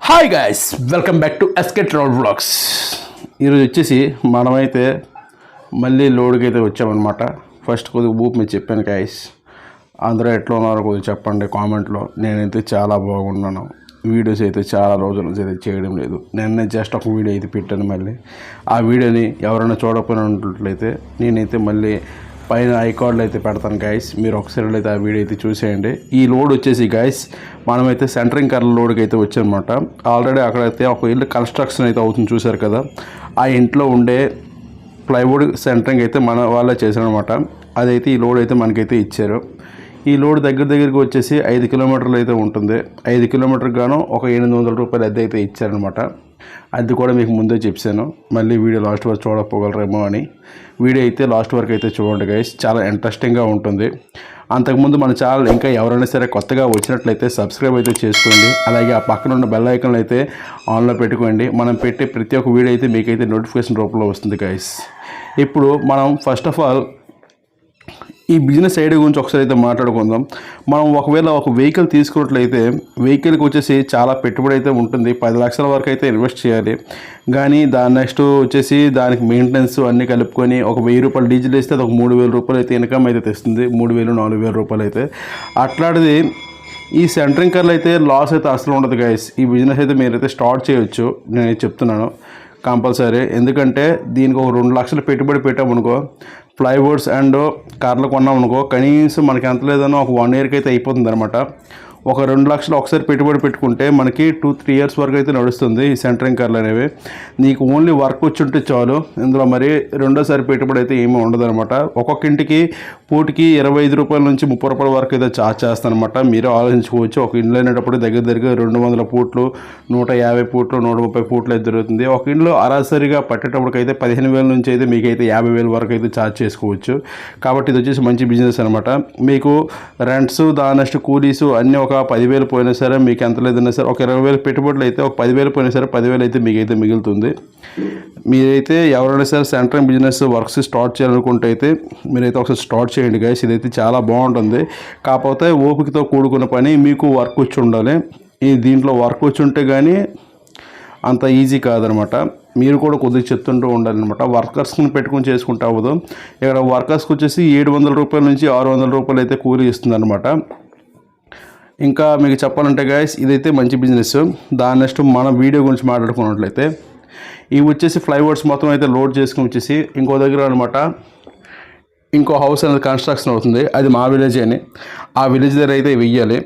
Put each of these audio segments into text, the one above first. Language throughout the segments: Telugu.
Hi guys, welcome back to SK travel vlogs. ఈరోజు వచ్చేసి మనమైతే మళ్ళీ లోడ్కి అయితే వచ్చామన్నమాట. ఫస్ట్ కొద్దిగా ఊపి మీరు చెప్పాను గైస్, అందరూ ఎట్లా ఉన్నారో కొద్దిగా చెప్పండి కామెంట్లో. నేనైతే చాలా బాగున్నాను. వీడియోస్ అయితే చాలా రోజుల నుంచి అయితే చేయడం లేదు. నేను జస్ట్ ఒక వీడియో అయితే పెట్టాను. మళ్ళీ ఆ వీడియోని ఎవరైనా చూడకపోయినట్లయితే నేనైతే మళ్ళీ పైన ఐకార్డులు అయితే పెడతాను గైస్. మీరు ఒకసారి అయితే ఆ వీడియో అయితే చూసేయండి. ఈ లోడ్ వచ్చేసి గైస్ మనమైతే సెంటరింగ్ కర్ల లోడ్కి అయితే వచ్చామన్నమాట. ఆల్రెడీ అక్కడైతే ఒక ఇల్లు కన్స్ట్రక్షన్ అయితే అవుతుంది, చూశారు కదా. ఆ ఇంట్లో ఉండే ప్లైవుడ్ సెంటరింగ్ అయితే మన వాళ్ళే చేశారనమాట. అదైతే ఈ లోడ్ అయితే మనకైతే ఇచ్చారు. ఈ లోడ్ దగ్గరికి వచ్చేసి 5 కిలోమీటర్లు అయితే ఉంటుంది. 5 కిలోమీటర్కి గాను ఒక 800 రూపాయలు అద్దె అయితే ఇచ్చారనమాట. అది కూడా మీకు ముందే చెప్పాను. మళ్ళీ వీడియో లాస్ట్ వరకు చూడకపోగలరేమో అని వీడియో అయితే లాస్ట్ వరకు అయితే చూడండి గైస్, చాలా ఇంట్రెస్టింగ్గా ఉంటుంది. అంతకుముందు మన ఛానల్ ఇంకా ఎవరైనా సరే కొత్తగా వచ్చినట్లయితే సబ్స్క్రైబ్ అయితే చేసుకోండి. అలాగే ఆ పక్కన ఉన్న బెల్ ఐకాన్ అయితే ఆన్లో పెట్టుకోండి. మనం పెట్టే ప్రతి ఒక్క వీడియో అయితే మీకైతే నోటిఫికేషన్ రూపంలో వస్తుంది గైస్. ఇప్పుడు మనం ఫస్ట్ ఆఫ్ ఆల్ ఈ బిజినెస్ ఐడియా గురించి ఒకసారి అయితే మాట్లాడుకుందాం. మనం ఒకవేళ ఒక వెహికల్ తీసుకున్నట్లయితే వెహికల్కి వచ్చేసి చాలా పెట్టుబడి అయితే ఉంటుంది. 10 లక్షల వరకు అయితే ఇన్వెస్ట్ చేయాలి. కానీ దాని నెక్స్ట్ వచ్చేసి దానికి మెయింటెనెన్స్ అన్నీ కలుపుకొని ఒక 1000 రూపాయలు డీజిల్ వేస్తే అది ఒక 3000 రూపాయలు అయితే ఇన్కమ్ అయితే తెస్తుంది. 3000-4000 రూపాయలు అయితే. అట్లాంటిది ఈ సెంటరింగ్ కార్లు అయితే లాస్ అయితే అసలు ఉండదు గైస్. ఈ బిజినెస్ అయితే మీరైతే స్టార్ట్ చేయొచ్చు, నేను చెప్తున్నాను కంపల్సరీ. ఎందుకంటే దీనికి ఒక 2 లక్షలు పెట్టుబడి పెట్టామనుకో, ప్లైవుడ్స్ అండ్ కార్లు కొన్నామనుకో, కనీసం మనకి ఎంత లేదన్నా ఒక 1 ఇయర్కి అయితే అయిపోతుంది అనమాట. ఒక 2 లక్షలు ఒకసారి పెట్టుబడి పెట్టుకుంటే మనకి 2-3 ఇయర్స్ వరకు అయితే నడుస్తుంది ఈ సెంటరింగ్ కార్లు అనేవి. నీకు ఓన్లీ వర్క్ వచ్చి ఉంటే చాలు. ఇందులో మరి రెండోసారి పెట్టుబడి అయితే ఏమీ ఉండదు అనమాట. ఒక్కొక్క ఇంటికి పూటికి 25 రూపాయల నుంచి 30 రూపాయల వరకు అయితే ఛార్జ్ చేస్తానమాట. మీరే ఆలోచించుకోవచ్చు. ఒక ఇంట్లో అయినప్పుడు దగ్గర 200 ఫూట్లు, 150 ఫూట్లు, 130 ఫూట్లు అయితే జరుగుతుంది. ఒక ఇంట్లో అరాసరిగా పట్టేటప్పటికైతే 15,000 నుంచి అయితే మీకైతే 50,000 వరకు అయితే ఛార్జ్ చేసుకోవచ్చు. కాబట్టి ఇది వచ్చేసి మంచి బిజినెస్ అనమాట. మీకు రెంట్స్, దాని నెక్స్ట్ కూలీస్ అన్నీ ఒక 10,000 పోయినా సరే, మీకు ఎంత లేదన్నా సరే, ఒక 20,000 పెట్టుబడులు అయితే ఒక 10,000 పోయినా సరే 10,000 అయితే మీకైతే మిగులుతుంది. మీరైతే ఎవరైనా సరే సెంటరింగ్ బిజినెస్ వర్క్స్ స్టార్ట్ చేయాలనుకుంటే అయితే మీరైతే ఒకసారి స్టార్ట్ చేయండి గైస్. ఇదైతే చాలా బాగుంటుంది. కాకపోతే ఓపికతో కూడుకున్న పని, మీకు వర్క్ వచ్చి ఉండాలి. ఈ దీంట్లో వర్క్ వచ్చి ఉంటే కానీ అంత ఈజీ కాదనమాట. మీరు కూడా కొద్దిగా చెప్తుంటూ ఉండాలన్నమాట. వర్కర్స్ని పెట్టుకుని చేసుకుంటే అవ్వదు. ఇక్కడ వర్కర్స్కి వచ్చేసి 700 రూపాయల నుంచి 600 రూపాయలు అయితే కూలీ ఇస్తుంది అనమాట. ఇంకా మీకు చెప్పాలంటే గైస్ ఇదైతే మంచి బిజినెస్. దాని నెక్స్ట్ మన వీడియో గురించి మాట్లాడుకున్నట్లయితే ఇవి వచ్చేసి ఫ్లైవుడ్స్ మొత్తం అయితే లోడ్ చేసుకుని వచ్చేసి ఇంకో దగ్గర అనమాట ఇంకో హౌస్ అనేది కన్స్ట్రక్షన్ అవుతుంది. అది మా విలేజ్ అని, ఆ విలేజ్ దగ్గర అయితే వెయ్యాలి.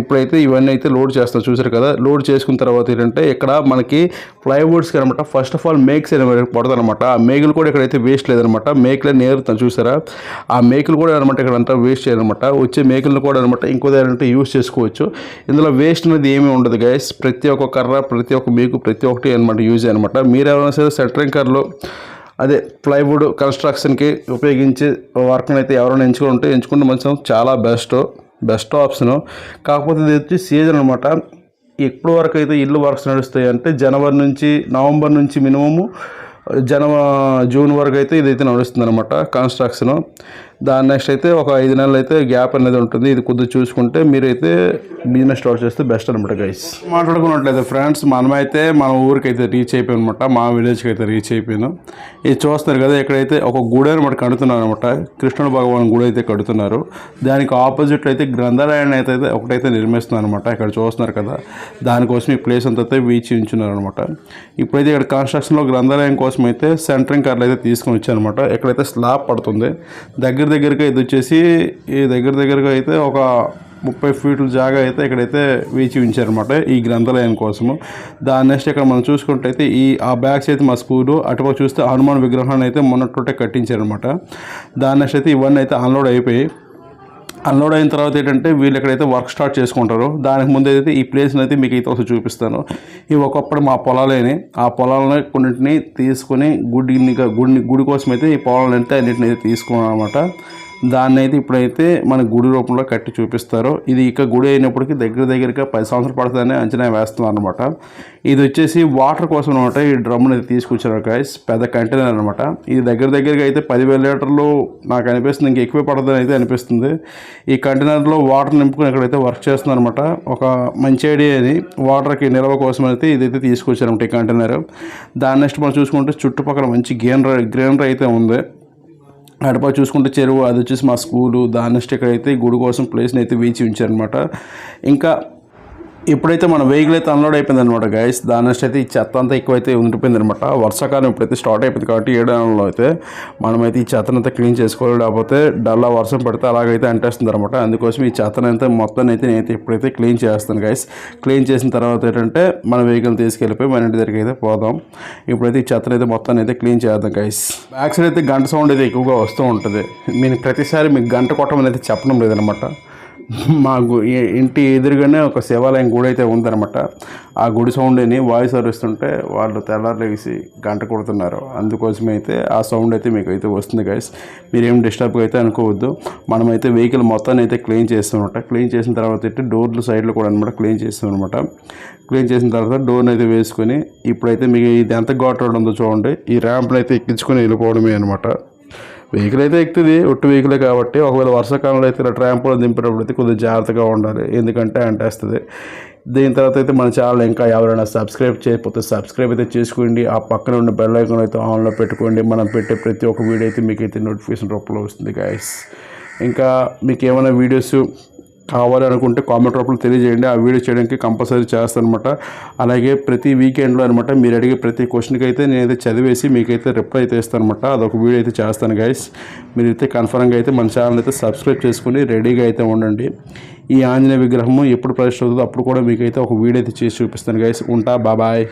ఇప్పుడైతే ఇవన్నీ అయితే లోడ్ చేస్తాం, చూసారు కదా. లోడ్ చేసుకున్న తర్వాత ఏంటంటే ఇక్కడ మనకి ప్లైవుడ్స్కి అనమాట ఫస్ట్ ఆఫ్ ఆల్ మేక్స్ అనేవి పడతాయి అనమాట. ఆ మేకులు కూడా ఇక్కడైతే వేస్ట్ లేదనమాట. మేకులే నేరుతాం, చూసారా. ఆ మేకులు కూడా అనమాట ఇక్కడ అంతా వేస్ట్ చేయాలన్నమాట. వచ్చే మేకులను కూడా అనమాట ఇంకో దగ్గర అంటే యూస్ చేసుకోవచ్చు. ఇందులో వేస్ట్ అనేది ఏమీ ఉండదు గైస్. ప్రతి ఒక్క కర్ర, ప్రతి ఒక్క మేకు, ప్రతి ఒక్కటి అనమాట యూజ్ అనమాట. మీరు ఎవరైనా సరే సెంటరింగ్ కర్రలో అదే ప్లైవుడ్ కన్స్ట్రక్షన్కి ఉపయోగించే వర్క్ని అయితే ఎవరైనా ఎంచుకుంటే మంచిగా చాలా బెస్ట్ ఆప్షను. కాకపోతే ఇది వచ్చి సీజన్ అనమాట. ఎప్పటి వరకు అయితే ఇల్లు వర్క్స్ నడుస్తాయి అంటే జనవరి నుంచి నవంబర్ నుంచి మినిమము జూన్ వరకు అయితే ఇదైతే నడుస్తుంది అనమాట కన్స్ట్రక్షను. దాని నెక్స్ట్ అయితే ఒక 5 నెలలు అయితే గ్యాప్ అనేది ఉంటుంది. ఇది కొద్దిగా చూసుకుంటే మీరైతే బిజినెస్ స్టార్ట్ చేస్తే బెస్ట్ అనమాట గైస్. మాట్లాడుకున్నట్లయితే ఫ్రెండ్స్, మనమైతే మన ఊరికి అయితే రీచ్ అయిపోయాం అనమాట. మా విలేజ్కి అయితే రీచ్ అయిపోయాను. ఇది చూస్తున్నారు కదా, ఇక్కడైతే ఒక గుడి అనమాట కడుతున్నారు అనమాట. కృష్ణుడు భగవాన్ గుడి అయితే కడుతున్నారు. దానికి ఆపోజిట్ అయితే గ్రంథాలయాన్ని అయితే ఒకటైతే నిర్మిస్తున్నారు అనమాట. ఇక్కడ చూస్తున్నారు కదా, దానికోసం ఈ ప్లేస్ అంతా వీచి ఉంచున్నారు అనమాట. ఇప్పుడైతే ఇక్కడ కన్స్ట్రక్షన్లో గ్రంథాలయం కోసం అయితే సెంటరింగ్ కార్లు అయితే తీసుకొని వచ్చారనమాట. ఎక్కడైతే స్లాబ్ పడుతుంది దగ్గరగా ఇది వచ్చేసి ఈ దగ్గరగా అయితే ఒక 30 ఫీట్ల జాగా అయితే ఇక్కడైతే వేచి ఉంచారనమాట ఈ గ్రంథాలయం కోసము. దాని నెక్స్ట్ ఇక్కడ మనం చూసుకుంటే అయితే ఆ బ్యాగ్స్ అయితే మా స్కూలు, అటుపక్క చూస్తే హనుమాన్ విగ్రహాన్ని అయితే మొన్నట్టుంటే కట్టించారనమాట. దాని నెక్స్ట్ అయితే ఇవన్నీ అయితే అన్లోడ్ అయిపోయి, అన్లోడ్ అయిన తర్వాత ఏంటంటే వీళ్ళు ఎక్కడైతే వర్క్ స్టార్ట్ చేసుకుంటారో దానికి ముందు అయితే ఈ ప్లేస్ని అయితే మీకు అయితే ఒకసారి చూపిస్తాను. ఇవి ఒకప్పుడు మా పొలాలని, ఆ పొలాలని కొన్నింటిని తీసుకొని గుడి కోసం అయితే ఈ పొలాలను అయితే అన్నింటిని అయితే తీసుకున్నాం అనమాట. దాన్ని అయితే ఇప్పుడైతే మన గుడి రూపంలో కట్టి చూపిస్తారు. ఇది ఇక గుడి అయినప్పటికీ దగ్గరగా 10 సంవత్సరాలు పడుతుందని అంచనా వేస్తున్నారు అనమాట. ఇది వచ్చేసి వాటర్ కోసం అనమాట. ఈ డ్రమ్ని అయితే తీసుకొచ్చారు గైస్, పెద్ద కంటైనర్ అనమాట. ఇది దగ్గరగా అయితే 10,000 లీటర్లు నాకు అనిపిస్తుంది, ఇంక ఎక్కువే పడుతుందని అయితే అనిపిస్తుంది. ఈ కంటైనర్లో వాటర్ నింపుకుని ఇక్కడైతే వర్క్ చేస్తున్నారు అనమాట. ఒక మంచి ఐడియా అని వాటర్కి నిల్వ కోసం అయితే ఇదైతే తీసుకొచ్చారనమాట ఈ కంటైనర్. దాని నెక్స్ట్ మనం చూసుకుంటే చుట్టుపక్కల మంచి గ్రీనరీ అయితే ఉంది. అటుపై చూసుకుంటే చెరువు, అది వచ్చేసి మా స్కూలు. దాని నెక్స్ట్ ఇక్కడైతే గుడి కోసం ప్లేస్ని అయితే వేచి ఉంచారనమాట. ఇంకా ఇప్పుడైతే మన వెహికల్ అయితే అన్లోడ్ అయిపోయింది అనమాట గైస్. దాని నెక్స్ట్ అయితే ఈ చెత్త అంతా ఎక్కువైతే ఉండిపోయింది అనమాట. వర్షాకాలం ఇప్పుడైతే స్టార్ట్ అయిపోయింది కాబట్టి 7 నెలల్లో అయితే మనమైతే ఈ చెత్తనంతా క్లీన్ చేసుకోవాలి. లేకపోతే డల్లా వర్షం పడితే అలాగైతే అంటేస్తుంది అనమాట. అందుకోసం ఈ చెత్తనంతా మొత్తాన్ని అయితే నేనైతే ఇప్పుడైతే క్లీన్ చేస్తాను గైస్. క్లీన్ చేసిన తర్వాత ఏంటంటే మన వెహికల్ తీసుకెళ్ళిపోయి మన ఇంటి దగ్గరికి అయితే పోదాం. ఇప్పుడైతే ఈ చెత్తను అయితే మొత్తాన్ని అయితే క్లీన్ చేద్దాం గైస్. బ్యాక్ సైడ్ అయితే గంట సౌండ్ అయితే ఎక్కువగా వస్తూ ఉంటుంది. నేను ప్రతిసారి మీకు గంట కొట్టమని అయితే చెప్పడం లేదనమాట. మాకు ఇంటి ఎదురుగానే ఒక శివాలయం గుడి అయితే ఉందన్నమాట. ఆ గుడి సౌండ్ని వాయిస్ అరుస్తుంటే వాళ్ళు తెల్లారులేసి గంట కొడుతున్నారు. అందుకోసమే అయితే ఆ సౌండ్ అయితే మీకు అయితే వస్తుంది గైస్. మీరేం డిస్టర్బ్గా అయితే అనుకోవద్దు. మనమైతే వెహికల్ మొత్తాన్ని అయితే క్లీన్ చేస్తామన్నమాట. క్లీన్ చేసిన తర్వాత అయితే డోర్లు సైడ్లు కూడా అనమాట క్లీన్ చేస్తామన్నమాట. క్లీన్ చేసిన తర్వాత డోర్ని అయితే వేసుకొని ఇప్పుడైతే మీకు ఇది ఎంత ఘాట్ రోడ్ ఉందో చూడండి. ఈ ర్యాంప్ని అయితే ఎక్కించుకొని వెళ్ళిపోవడమే అనమాట. వెహికల్ అయితే ఎక్కుతుంది, ఒట్టు వెహికలే కాబట్టి. ఒకవేళ వర్షాకాలంలో అయితే ఇలా ట్రాంపులో దింపేటప్పుడు అయితే కొద్దిగా జాగ్రత్తగా ఉండాలి, ఎందుకంటే అంటేస్తుంది. దీని తర్వాత అయితే మన ఛానల్ ఇంకా ఎవరైనా సబ్స్క్రైబ్ చేయకపోతే సబ్స్క్రైబ్ అయితే చేసుకోండి. ఆ పక్కన ఉన్న బెల్ ఐకాన్ అయితే ఆన్లో పెట్టుకోండి. మనం పెట్టే ప్రతి ఒక్క వీడియో అయితే మీకు అయితే నోటిఫికేషన్ రూపంలో వస్తుంది గైస్. ఇంకా మీకు ఏమైనా వీడియోస్ కావాలి అనుకుంటే కామెంట్ రూపంలో తెలియజేయండి. ఆ వీడియో చేయడానికి కంపల్సరీ చేస్తాను అనమాట. అలాగే ప్రతి వీకెండ్లో అనమాట మీరు అడిగే ప్రతి క్వశ్చన్కి అయితే నేనైతే చదివేసి మీకైతే రిప్లై అయితే ఇస్తాను అనమాట. అదొక వీడియో అయితే చేస్తాను గైస్. మీరైతే కన్ఫర్మ్గా అయితే మన ఛానల్ అయితే సబ్స్క్రైబ్ చేసుకుని రెడీగా అయితే ఉండండి. ఈ ఆంజనేయ విగ్రహము ఎప్పుడు ప్రతిష్ఠ అవుతుందో అప్పుడు కూడా మీకైతే ఒక వీడియో అయితే చేసి చూపిస్తాను గైస్. ఉంటా, బాబాయ్.